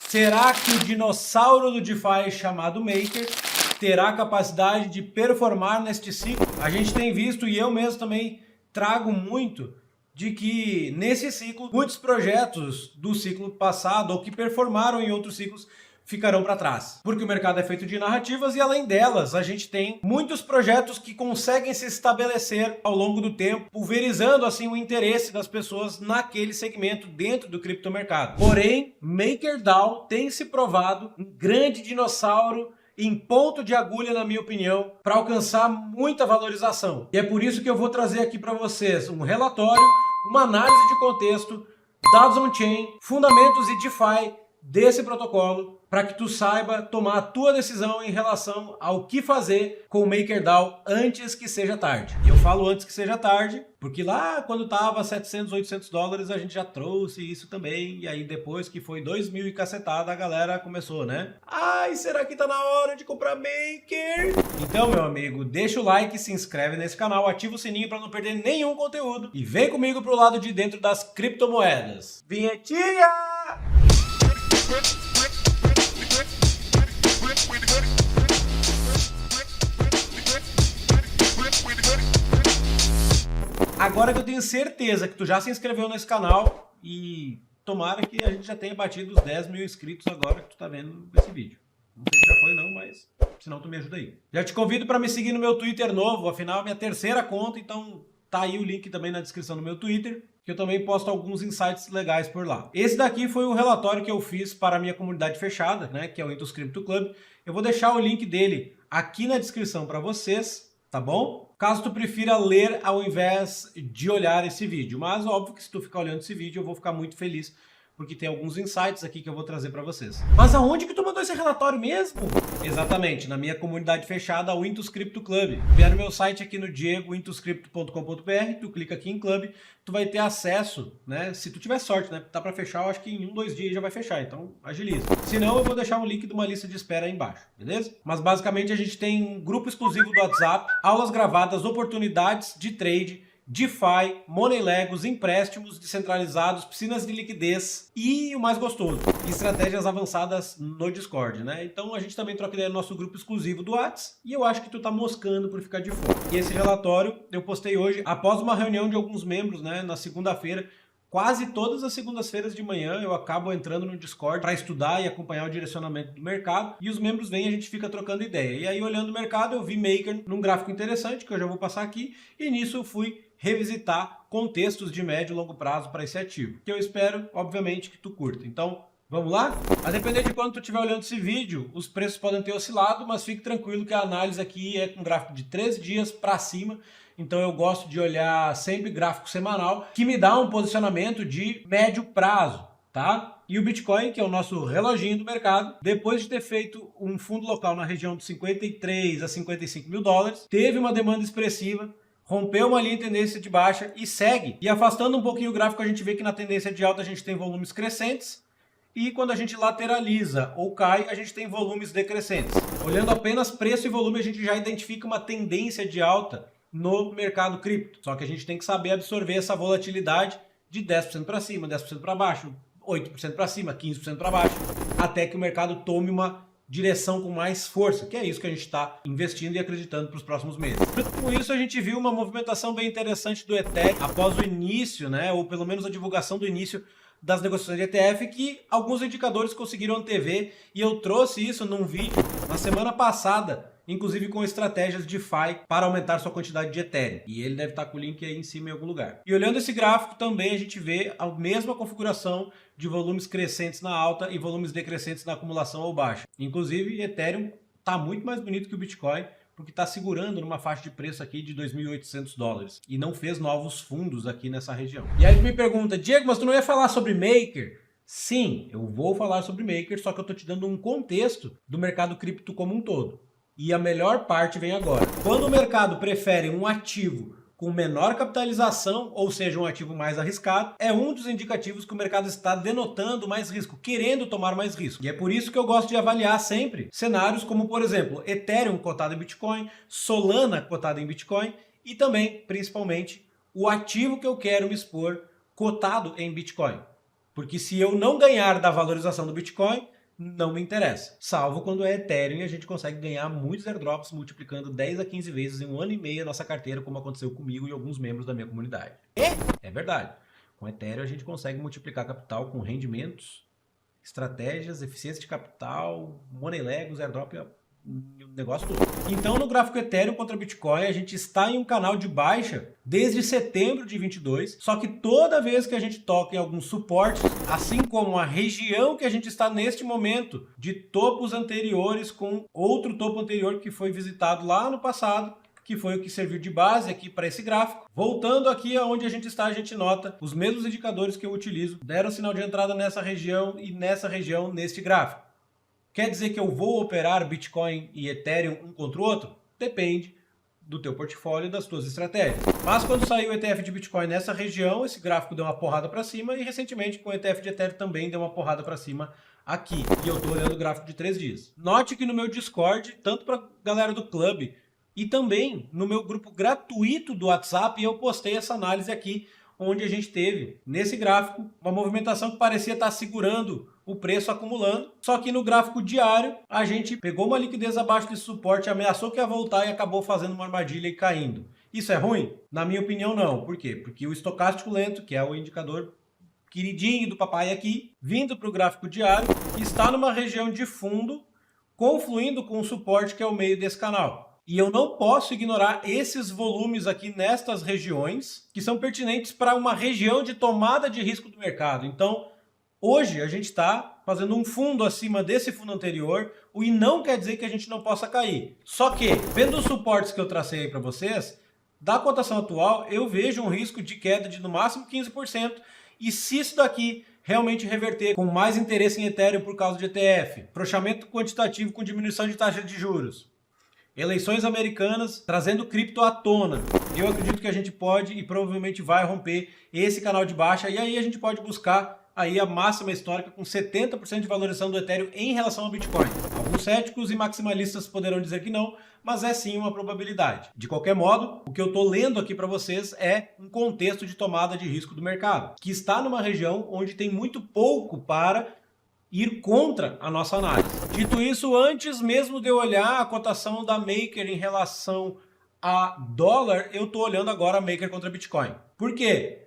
Será que o dinossauro do DeFi chamado Maker terá capacidade de performar neste ciclo? A gente tem visto, e eu mesmo também trago muito, de que nesse ciclo, muitos projetos do ciclo passado ou que performaram em outros ciclos ficarão para trás. Porque o mercado é feito de narrativas e além delas, a gente tem muitos projetos que conseguem se estabelecer ao longo do tempo, pulverizando assim o interesse das pessoas naquele segmento dentro do criptomercado. Porém, MakerDAO tem se provado um grande dinossauro em ponto de agulha, na minha opinião, para alcançar muita valorização. E é por isso que eu vou trazer aqui para vocês um relatório, uma análise de contexto, dados on-chain, fundamentos e DeFi desse protocolo, para que tu saiba tomar a tua decisão em relação ao que fazer com o MakerDAO antes que seja tarde. E eu falo antes que seja tarde, porque lá quando tava 700, 800 dólares a gente já trouxe isso também, e aí depois que foi 2.000 e cacetada a galera começou, né? Ai, será que tá na hora de comprar Maker? Então, meu amigo, deixa o like, se inscreve nesse canal, ativa o sininho para não perder nenhum conteúdo e vem comigo pro lado de dentro das criptomoedas. Vinhetinha! Agora que eu tenho certeza que tu já se inscreveu nesse canal e tomara que a gente já tenha batido os 10 mil inscritos agora que tu tá vendo esse vídeo. Não sei se já foi não, mas senão tu me ajuda aí. Já te convido para me seguir no meu Twitter novo, afinal é minha terceira conta, então tá aí o link também na descrição do meu Twitter, que eu também posto alguns insights legais por lá. Esse daqui foi o relatório que eu fiz para a minha comunidade fechada, né, que é o Intus Crypto Club. Eu vou deixar o link dele aqui na descrição para vocês, tá bom? Caso tu prefira ler ao invés de olhar esse vídeo. Mas óbvio que se tu ficar olhando esse vídeo eu vou ficar muito feliz, porque tem alguns insights aqui que eu vou trazer para vocês. Mas aonde que tu mandou esse relatório mesmo? Exatamente, na minha comunidade fechada, o Intus Crypto Club. Vier no meu site aqui no diegointuscrypto.com.br, tu clica aqui em Club, tu vai ter acesso, né? Se tu tiver sorte, né? Tá para fechar, eu acho que em 1, 2 dias já vai fechar, então agiliza. Se não, eu vou deixar um link de uma lista de espera aí embaixo, beleza? Mas basicamente a gente tem um grupo exclusivo do WhatsApp, aulas gravadas, oportunidades de trade, DeFi, Money Legos, empréstimos descentralizados, piscinas de liquidez e o mais gostoso, estratégias avançadas no Discord, né? Então a gente também troca ideia no nosso grupo exclusivo do WhatsApp e eu acho que tu tá moscando por ficar de fora. E esse relatório eu postei hoje após uma reunião de alguns membros, né, na segunda-feira. Quase todas as segundas-feiras de manhã eu acabo entrando no Discord para estudar e acompanhar o direcionamento do mercado e os membros vêm e a gente fica trocando ideia. E aí olhando o mercado eu vi Maker num gráfico interessante que eu já vou passar aqui e nisso eu fui revisitar contextos de médio e longo prazo para esse ativo, que eu espero, obviamente, que tu curta. Então, vamos lá? A depender de quando tu estiver olhando esse vídeo, os preços podem ter oscilado, mas fique tranquilo que a análise aqui é com gráfico de 3 dias para cima, então eu gosto de olhar sempre gráfico semanal, que me dá um posicionamento de médio prazo, tá? E o Bitcoin, que é o nosso reloginho do mercado, depois de ter feito um fundo local na região de 53 a 55 mil dólares, teve uma demanda expressiva, rompeu uma linha de tendência de baixa e segue. E afastando um pouquinho o gráfico, a gente vê que na tendência de alta a gente tem volumes crescentes e quando a gente lateraliza ou cai, a gente tem volumes decrescentes. Olhando apenas preço e volume, a gente já identifica uma tendência de alta no mercado cripto. Só que a gente tem que saber absorver essa volatilidade de 10% para cima, 10% para baixo, 8% para cima, 15% para baixo, até que o mercado tome uma direção com mais força, que é isso que a gente está investindo e acreditando para os próximos meses. Com isso, a gente viu uma movimentação bem interessante do Ethereum após o início, né, ou pelo menos a divulgação do início das negociações de ETF, que alguns indicadores conseguiram antever, e eu trouxe isso num vídeo na semana passada, inclusive com estratégias DeFi para aumentar sua quantidade de Ethereum. E ele deve estar com o link aí em cima em algum lugar. E olhando esse gráfico também a gente vê a mesma configuração de volumes crescentes na alta e volumes decrescentes na acumulação ou baixa. Inclusive Ethereum está muito mais bonito que o Bitcoin, porque está segurando numa faixa de preço aqui de 2.800 dólares e não fez novos fundos aqui nessa região. E aí tu me pergunta, Diego, mas tu não ia falar sobre Maker? Sim, eu vou falar sobre Maker, só que eu estou te dando um contexto do mercado cripto como um todo. E a melhor parte vem agora. Quando o mercado prefere um ativo com menor capitalização, ou seja, um ativo mais arriscado, é um dos indicativos que o mercado está denotando mais risco, querendo tomar mais risco. E é por isso que eu gosto de avaliar sempre cenários como, por exemplo, Ethereum cotado em Bitcoin, Solana cotado em Bitcoin e também, principalmente, o ativo que eu quero me expor cotado em Bitcoin. Porque se eu não ganhar da valorização do Bitcoin, não me interessa. Salvo quando é Ethereum e a gente consegue ganhar muitos airdrops multiplicando 10 a 15 vezes em 1 ano e meio a nossa carteira, como aconteceu comigo e alguns membros da minha comunidade. É verdade. Com Ethereum a gente consegue multiplicar capital com rendimentos, estratégias, eficiência de capital, money lag, os airdrop, o negócio todo. Então, no gráfico Ethereum contra Bitcoin, a gente está em um canal de baixa desde setembro de 22, só que toda vez que a gente toca em alguns suportes, assim como a região que a gente está neste momento, de topos anteriores com outro topo anterior que foi visitado lá no passado, que foi o que serviu de base aqui para esse gráfico. Voltando aqui aonde a gente está, a gente nota os mesmos indicadores que eu utilizo, deram sinal de entrada nessa região e nessa região neste gráfico. Quer dizer que eu vou operar Bitcoin e Ethereum um contra o outro? Depende do teu portfólio e das tuas estratégias. Mas quando saiu o ETF de Bitcoin nessa região, esse gráfico deu uma porrada para cima e recentemente com o ETF de Ethereum também deu uma porrada para cima aqui. E eu estou olhando o gráfico de 3 dias. Note que no meu Discord, tanto para a galera do clube e também no meu grupo gratuito do WhatsApp, eu postei essa análise aqui, onde a gente teve, nesse gráfico, uma movimentação que parecia estar segurando o preço acumulando, só que no gráfico diário a gente pegou uma liquidez abaixo desse suporte, ameaçou que ia voltar e acabou fazendo uma armadilha e caindo. Isso é ruim? Na minha opinião não. Por quê? Porque o estocástico lento, que é o indicador queridinho do papai aqui, vindo para o gráfico diário, está numa região de fundo, confluindo com o suporte que é o meio desse canal. E eu não posso ignorar esses volumes aqui nestas regiões, que são pertinentes para uma região de tomada de risco do mercado. Então, hoje a gente está fazendo um fundo acima desse fundo anterior, o e não quer dizer que a gente não possa cair. Só que, vendo os suportes que eu tracei aí para vocês, da cotação atual, eu vejo um risco de queda de no máximo 15%, e se isso daqui realmente reverter com mais interesse em Ethereum por causa de ETF, afrouxamento quantitativo com diminuição de taxa de juros, eleições americanas trazendo cripto à tona, eu acredito que a gente pode e provavelmente vai romper esse canal de baixa, e aí a gente pode buscar aí a máxima histórica com 70% de valorização do Ethereum em relação ao Bitcoin. Alguns céticos e maximalistas poderão dizer que não, mas é sim uma probabilidade. De qualquer modo, o que eu estou lendo aqui para vocês é um contexto de tomada de risco do mercado, que está numa região onde tem muito pouco para ir contra a nossa análise. Dito isso, antes mesmo de eu olhar a cotação da Maker em relação a dólar, eu estou olhando agora a Maker contra Bitcoin. Por quê?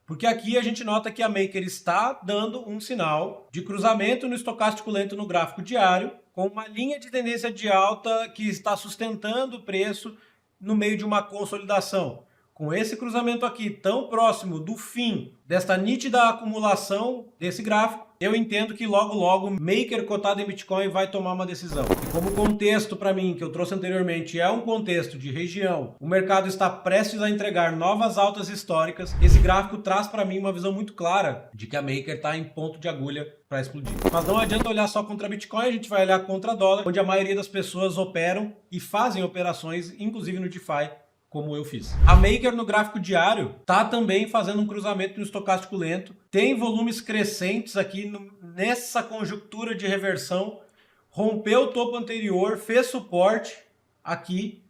Porque aqui a gente nota que a Maker está dando um sinal de cruzamento no estocástico lento no gráfico diário, com uma linha de tendência de alta que está sustentando o preço no meio de uma consolidação. Com esse cruzamento aqui tão próximo do fim desta nítida acumulação desse gráfico, eu entendo que logo logo Maker cotado em Bitcoin vai tomar uma decisão. E como o contexto para mim que eu trouxe anteriormente é um contexto de região, o mercado está prestes a entregar novas altas históricas, esse gráfico traz para mim uma visão muito clara de que a Maker está em ponto de agulha para explodir. Mas não adianta olhar só contra Bitcoin, a gente vai olhar contra dólar, onde a maioria das pessoas operam e fazem operações, inclusive no DeFi, como eu fiz. A Maker no gráfico diário está também fazendo um cruzamento no estocástico lento, tem volumes crescentes aqui nessa conjuntura de reversão, rompeu o topo anterior, fez suporte aqui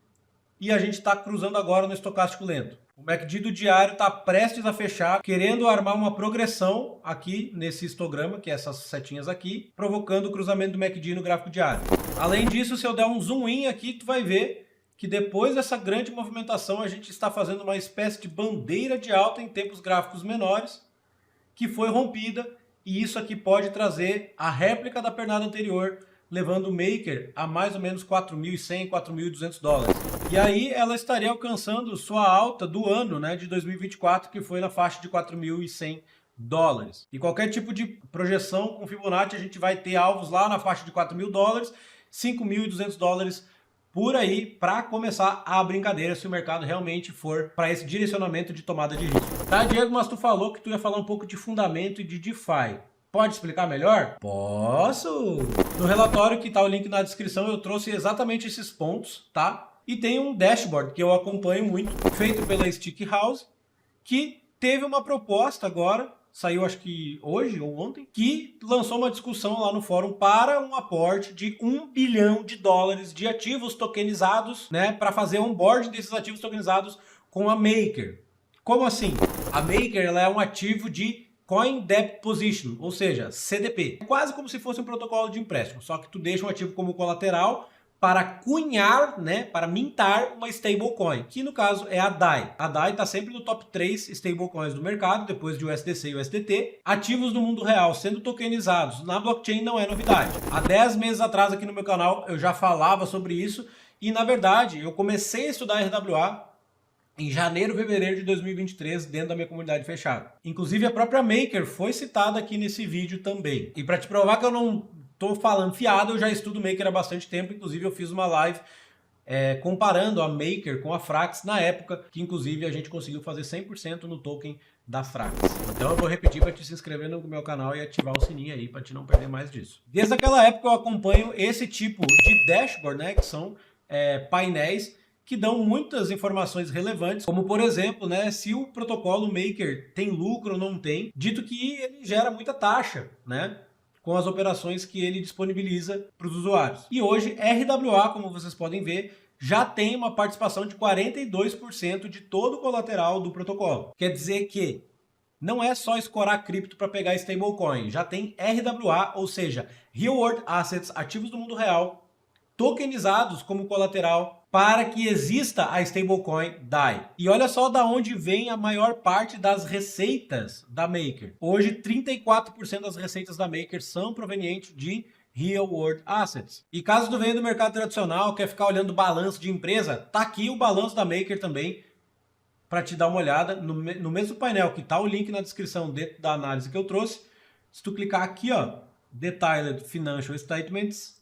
e a gente está cruzando agora no estocástico lento. O MACD do diário está prestes a fechar, querendo armar uma progressão aqui nesse histograma, que é essas setinhas aqui, provocando o cruzamento do MACD no gráfico diário. Além disso, se eu der um zoom in aqui, tu vai ver que depois dessa grande movimentação a gente está fazendo uma espécie de bandeira de alta em tempos gráficos menores, que foi rompida, e isso aqui pode trazer a réplica da pernada anterior, levando o Maker a mais ou menos 4.100, 4.200 dólares. E aí ela estaria alcançando sua alta do ano, né, de 2024, que foi na faixa de 4.100 dólares. E qualquer tipo de projeção com Fibonacci, a gente vai ter alvos lá na faixa de 4.000 dólares, 5.200 dólares por aí, para começar a brincadeira, se o mercado realmente for para esse direcionamento de tomada de risco. Tá, Diego, mas tu falou que tu ia falar um pouco de fundamento e de DeFi. Pode explicar melhor? Posso! No relatório que tá o link na descrição, eu trouxe exatamente esses pontos, tá? E tem um dashboard que eu acompanho muito, feito pela Stick House, que teve uma proposta agora, saiu acho que hoje ou ontem, que lançou uma discussão lá no fórum para um aporte de 1 bilhão de dólares de ativos tokenizados, né, para fazer onboarding desses ativos tokenizados com a Maker. Como assim? A Maker ela é um ativo de Coin Debt Position, ou seja, CDP. É quase como se fosse um protocolo de empréstimo, só que tu deixa um ativo como colateral para cunhar, né, para mintar uma stablecoin, que no caso é a DAI. A DAI está sempre no top 3 stablecoins do mercado, depois de USDC e USDT. Ativos no mundo real sendo tokenizados na blockchain não é novidade. Há 10 meses atrás aqui no meu canal eu já falava sobre isso e, na verdade, eu comecei a estudar RWA em janeiro, fevereiro de 2023, dentro da minha comunidade fechada. Inclusive, a própria Maker foi citada aqui nesse vídeo também. E para te provar que eu não tô falando fiado, eu já estudo Maker há bastante tempo. Inclusive, eu fiz uma live comparando a Maker com a Frax na época, que inclusive a gente conseguiu fazer 100% no token da Frax. Então eu vou repetir para te se inscrever no meu canal e ativar o sininho aí para te não perder mais disso. Desde aquela época eu acompanho esse tipo de dashboard, né, que são painéis que dão muitas informações relevantes, como por exemplo, né, se o protocolo Maker tem lucro ou não tem, dito que ele gera muita taxa, né, com as operações que ele disponibiliza para os usuários. E hoje, RWA, como vocês podem ver, já tem uma participação de 42% de todo o colateral do protocolo. Quer dizer que não é só escorar cripto para pegar stablecoin, já tem RWA, ou seja, Real World Assets, ativos do mundo real, tokenizados como colateral para que exista a stablecoin DAI. E olha só da onde vem a maior parte das receitas da Maker. Hoje, 34% das receitas da Maker são provenientes de Real World Assets. E caso tu venha do mercado tradicional, quer ficar olhando o balanço de empresa, tá aqui o balanço da Maker também, para te dar uma olhada no mesmo painel, que tá o link na descrição dentro da análise que eu trouxe. Se tu clicar aqui, ó, Detailed Financial Statements,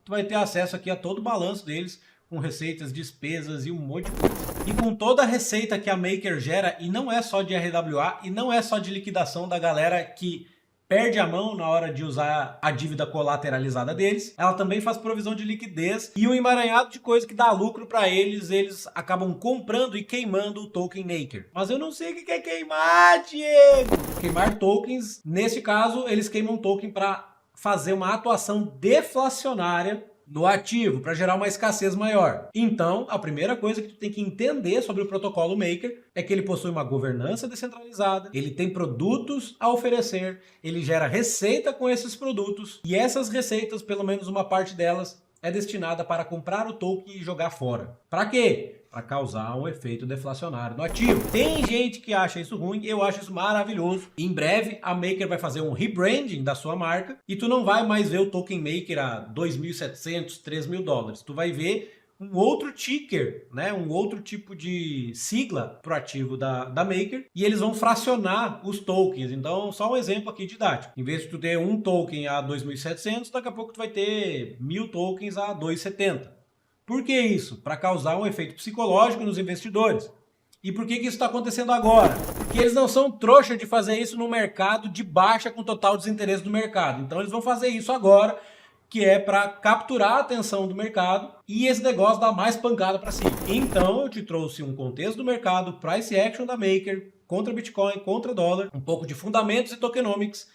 tu vai ter acesso aqui a todo o balanço deles, com receitas, despesas e um monte de coisa. E com toda a receita que a Maker gera, e não é só de RWA, e não é só de liquidação da galera que perde a mão na hora de usar a dívida colateralizada deles, ela também faz provisão de liquidez e um emaranhado de coisa que dá lucro para eles, eles acabam comprando e queimando o token Maker. Mas eu não sei o que é queimar, Diego! Queimar tokens, nesse caso, eles queimam token para fazer uma atuação deflacionária no ativo, para gerar uma escassez maior. Então, a primeira coisa que tu tem que entender sobre o protocolo Maker é que ele possui uma governança descentralizada, ele tem produtos a oferecer, ele gera receita com esses produtos, e essas receitas, pelo menos uma parte delas, é destinada para comprar o token e jogar fora. Para quê? Para causar um efeito deflacionário no ativo. Tem gente que acha isso ruim, eu acho isso maravilhoso. Em breve, a Maker vai fazer um rebranding da sua marca e tu não vai mais ver o token Maker a 2.700, 3.000 dólares. Tu vai ver um outro ticker, né? Um outro tipo de sigla pro ativo da Maker, e eles vão fracionar os tokens. Então, só um exemplo aqui didático. Em vez de tu ter um token a 2.700, daqui a pouco tu vai ter 1.000 tokens a 2.70. Por que isso? Para causar um efeito psicológico nos investidores. E por que isso está acontecendo agora? Porque eles não são trouxa de fazer isso no mercado de baixa com total desinteresse do mercado. Então eles vão fazer isso agora, que é para capturar a atenção do mercado e esse negócio dar mais pancada para cima. Então eu te trouxe um contexto do mercado, price action da Maker, contra Bitcoin, contra dólar, um pouco de fundamentos e tokenomics,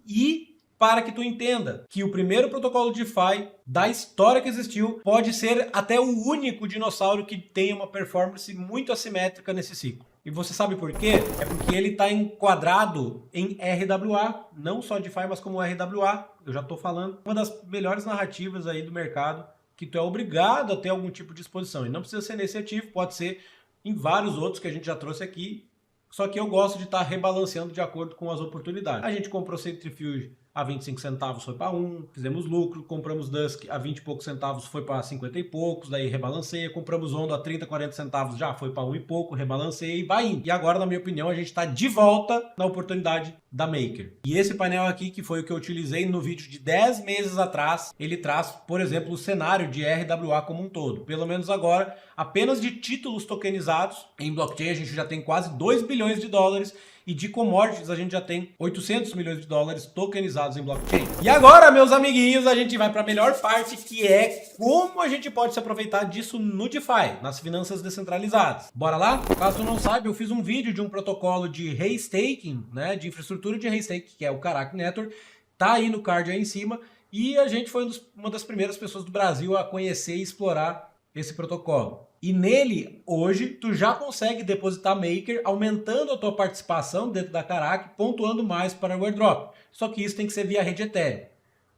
e para que tu entenda que o primeiro protocolo DeFi da história que existiu pode ser até o único dinossauro que tenha uma performance muito assimétrica nesse ciclo. E você sabe por quê? É porque ele está enquadrado em RWA, não só DeFi, mas como RWA. Eu já estou falando. Uma das melhores narrativas aí do mercado, que tu é obrigado a ter algum tipo de exposição. E não precisa ser nesse ativo, pode ser em vários outros que a gente já trouxe aqui. Só que eu gosto de estar rebalanceando de acordo com as oportunidades. A gente comprou Centrifuge a 25 centavos, foi para 1, fizemos lucro, compramos Dusk a 20 e poucos centavos, foi para 50 e poucos, daí rebalanceia, compramos Ondo a 30, 40 centavos, já foi para 1 e pouco, rebalanceia e vai indo. E agora, na minha opinião, a gente está de volta na oportunidade da Maker. E esse painel aqui, que foi o que eu utilizei no vídeo de 10 meses atrás, ele traz, por exemplo, o cenário de RWA como um todo. Pelo menos agora, apenas de títulos tokenizados em blockchain, a gente já tem quase 2 bilhões de dólares, e de commodities a gente já tem 800 milhões de dólares tokenizados em blockchain. E agora, meus amiguinhos, a gente vai para a melhor parte, que é como a gente pode se aproveitar disso no DeFi, nas finanças descentralizadas. Bora lá? Caso tu não saiba, eu fiz um vídeo de um protocolo de restaking, né, de infraestrutura de restaking, que é o Karak Network, tá aí no card aí em cima, e a gente foi uma das primeiras pessoas do Brasil a conhecer e explorar esse protocolo. E nele, hoje, tu já consegue depositar Maker, aumentando a tua participação dentro da Carac, pontuando mais para o airdrop. Só que isso tem que ser via rede Ethereum.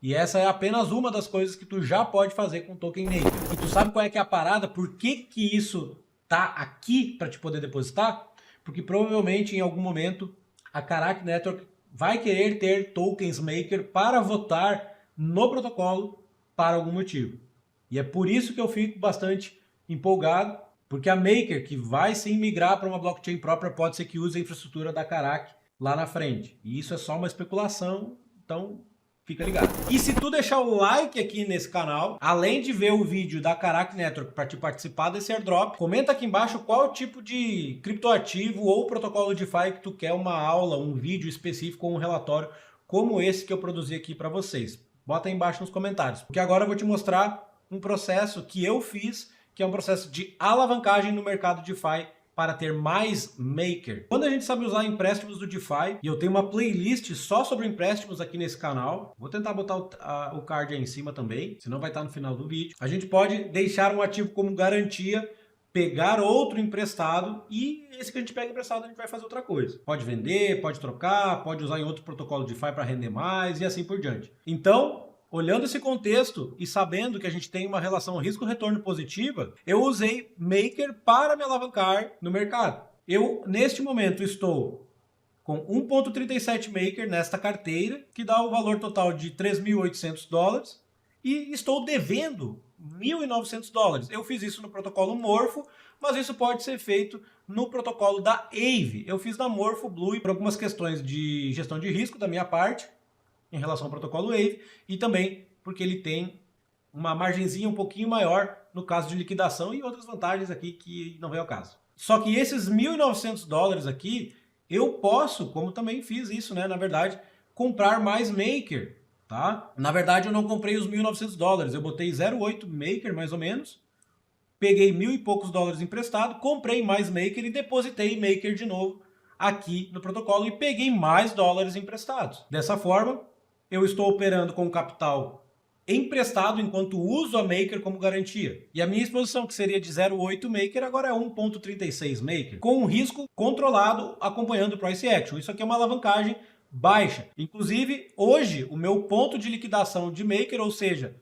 E essa é apenas uma das coisas que tu já pode fazer com o Token Maker. E tu sabe qual é que é a parada? Por que isso tá aqui para te poder depositar? Porque provavelmente em algum momento a Carac Network vai querer ter tokens Maker para votar no protocolo para algum motivo. E é por isso que eu fico bastante empolgado, porque a Maker, que vai sim migrar para uma blockchain própria, pode ser que use a infraestrutura da Carac lá na frente. E isso é só uma especulação, então fica ligado. E se tu deixar o like aqui nesse canal, além de ver o vídeo da Carac Network para te participar desse airdrop, comenta aqui embaixo qual tipo de criptoativo ou protocolo DeFi que tu quer uma aula, um vídeo específico ou um relatório como esse que eu produzi aqui para vocês. Bota aí embaixo nos comentários, porque agora eu vou te mostrar um processo que eu fiz, que é um processo de alavancagem no mercado DeFi para ter mais Maker. Quando a gente sabe usar empréstimos do DeFi, e eu tenho uma playlist só sobre empréstimos aqui nesse canal, vou tentar botar o card aí em cima também, senão vai estar no final do vídeo. A gente pode deixar um ativo como garantia, pegar outro emprestado e esse que a gente pega emprestado a gente vai fazer outra coisa. Pode vender, pode trocar, pode usar em outro protocolo DeFi para render mais e assim por diante. Então, olhando esse contexto e sabendo que a gente tem uma relação risco-retorno positiva, eu usei Maker para me alavancar no mercado. Eu, neste momento, estou com 1,37 Maker nesta carteira, que dá o valor total de 3.800 dólares, e estou devendo 1.900 dólares. Eu fiz isso no protocolo Morpho, mas isso pode ser feito no protocolo da Aave. Eu fiz na Morpho Blue por algumas questões de gestão de risco da minha parte, em relação ao protocolo Aave, e também porque ele tem uma margenzinha um pouquinho maior no caso de liquidação e outras vantagens aqui que não vem ao caso. Só que esses 1.900 dólares aqui, eu posso, como também fiz isso, né, na verdade, comprar mais Maker, tá? Na verdade, eu não comprei os 1.900 dólares, eu botei 0,8 Maker, mais ou menos, peguei 1.000 e poucos dólares emprestado, comprei mais Maker e depositei Maker de novo aqui no protocolo e peguei mais dólares emprestados. Dessa forma, eu estou operando com capital emprestado enquanto uso a Maker como garantia. E a minha exposição, que seria de 0,8 Maker, agora é 1,36 Maker, com um risco controlado acompanhando o Price Action. Isso aqui é uma alavancagem baixa. Inclusive, hoje, o meu ponto de liquidação de Maker, ou seja,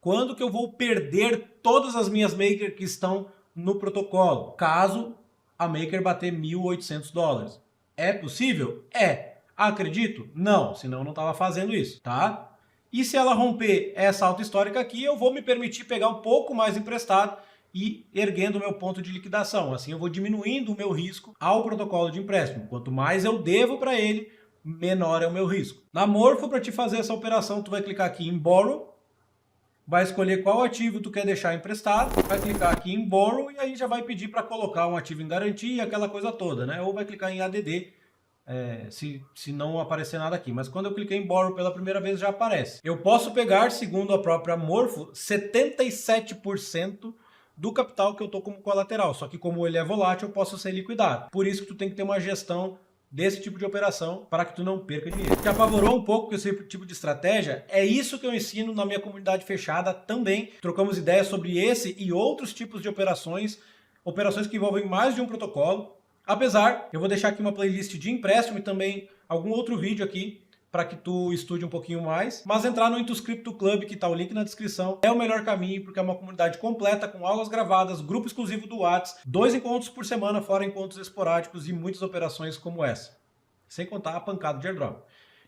quando que eu vou perder todas as minhas Maker que estão no protocolo, caso a Maker bater 1.800 dólares. É possível? É. Acredito? Não, senão eu não estava fazendo isso, tá? E se ela romper essa alta histórica aqui, eu vou me permitir pegar um pouco mais emprestado e erguendo o meu ponto de liquidação. Assim eu vou diminuindo o meu risco ao protocolo de empréstimo. Quanto mais eu devo para ele, menor é o meu risco. Na Morpho, para te fazer essa operação, tu vai clicar aqui em Borrow, vai escolher qual ativo tu quer deixar emprestado, vai clicar aqui em Borrow e aí já vai pedir para colocar um ativo em garantia, aquela coisa toda, né? Ou vai clicar em ADD, se não aparecer nada aqui. Mas quando eu cliquei em Borrow pela primeira vez já aparece. Eu posso pegar, segundo a própria Morpho, 77% do capital que eu estou como colateral. Só que como ele é volátil, eu posso ser liquidado. Por isso que tu tem que ter uma gestão desse tipo de operação para que tu não perca dinheiro. Te apavorou um pouco com esse tipo de estratégia? É isso que eu ensino na minha comunidade fechada também. Trocamos ideias sobre esse e outros tipos de operações que envolvem mais de um protocolo. Apesar, eu vou deixar aqui uma playlist de empréstimo e também algum outro vídeo aqui para que tu estude um pouquinho mais. Mas entrar no Intus Crypto Club, que está o link na descrição, é o melhor caminho, porque é uma comunidade completa, com aulas gravadas, grupo exclusivo do WhatsApp, 2 encontros por semana, fora encontros esporádicos e muitas operações como essa. Sem contar a pancada de airdrop.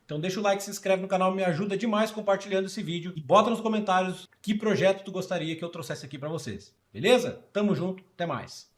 Então deixa o like, se inscreve no canal, me ajuda demais compartilhando esse vídeo. E bota nos comentários que projeto tu gostaria que eu trouxesse aqui para vocês. Beleza? Tamo junto, até mais.